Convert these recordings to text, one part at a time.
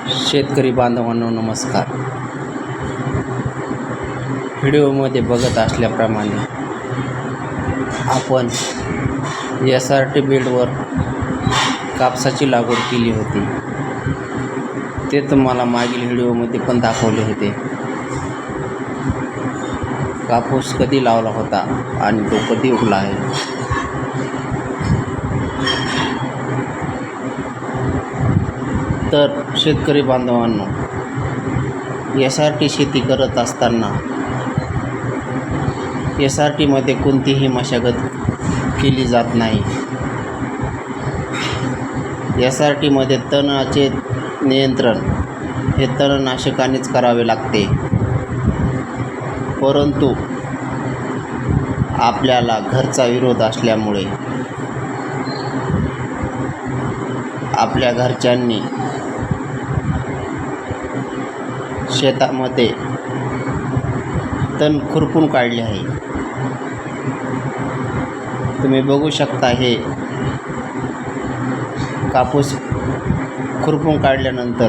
शेतकरी बांधवांनो नमस्कार. व्हिडिओमध्ये बघत असल्याप्रमाणे आपण SRT बेडवर कापसाची लागवड केली होती. ते तुम्हाला मागील व्हिडिओमध्ये पण दाखवले होते. कापूस कधी लावला होता आणि तो कधी उगला आहे. तर शेतकरी बांधवांनो, SRT शेती करत असताना SRTमध्ये कोणतीही मशागत केली जात नाही. SRTमध्ये तणाचे नियंत्रण हे तणनाशकानेच करावे लागते. परंतु आपल्याला घरचा विरोध असल्यामुळे आपल्या घरच्यांनी शेतामध्ये तण खुरपून काढले आहे. तुम्ही बघू शकता, हे कापूस खुरपून काढल्यानंतर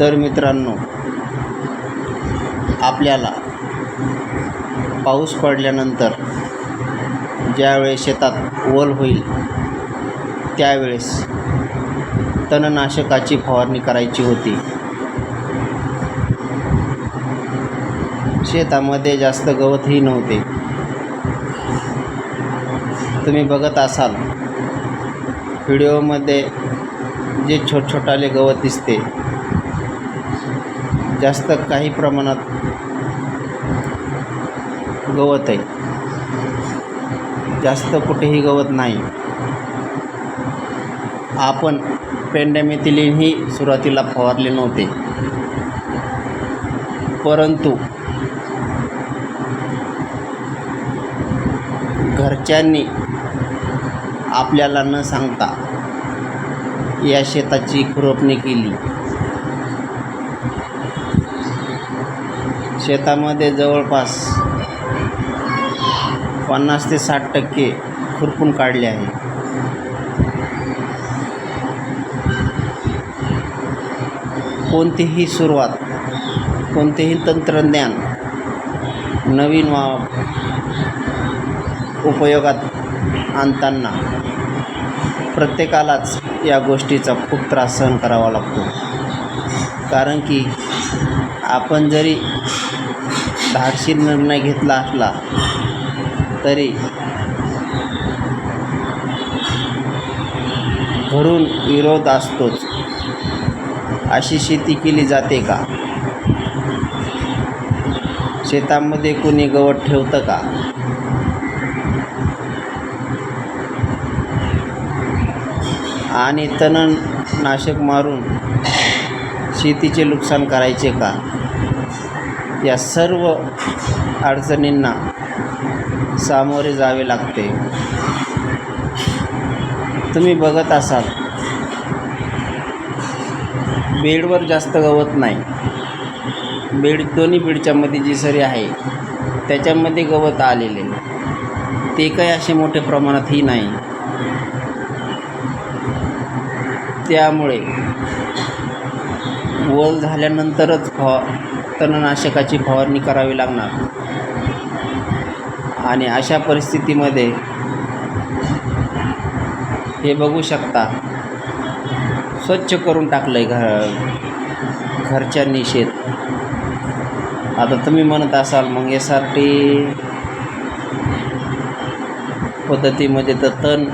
तर मित्रांनो, आपल्याला पाऊस पडल्यानंतर ज्यावेळेस शेतात ओल होईल त्यावेळेस तणनाशकाची फवारणी करायची होती. शेतामध्ये जास्त गवतही नव्हते. तुम्ही बघत असाल व्हिडिओमध्ये जे छोटाले गवत दिसते, जास्त काही प्रमाणात गवत आहे, जास्त कुठेही गवत नाही. आपण पेंड्यामेथिलीनही सुरुवातीला फवारले नव्हते, परंतु घरच्यांनी आपल्याला न सांगता या शेताची खुरपणी केली. शेतामध्ये जवळपास 50 ते 60% खुरपून काढले आहे. कोणतीही सुरुवात, कोणतेही तंत्रज्ञान नवीन उपयोगात आणताना प्रत्येकालाच या गोष्टीचा खूप त्रास सहन करावा लागतो. कारण की आपण जरी धाडसी निर्णय घेतला असला तरी घरून विरोध असतोच. अशी शेती केली जाते का? शेतामध्ये कोणी गवत ठेवतं का? आणि तणनाशक मारून शेतीचे नुकसान करायचे का? या सर्व अडचणींना सामोरे जावे लागते. तुम्ही बघत असाल बेडवर जास्त गवत नाही. दोन्ही बेडच्या मध्ये जी सरी आहे त्याच्यामध्ये गवत आलेले, ते काही असे मोठ्या प्रमाणातही नाही. त्यामुळे ओल झाल्यानंतरच तणनाशकाची फवारणी करावी लागणार. आणि अशा परिस्थितीमध्ये हे बघू शकता, स्वच्छ करून टाकलं आहे घरच्यांनी शेत. आता तुम्ही म्हणत असाल मग SRT पद्धतीमध्ये तर तण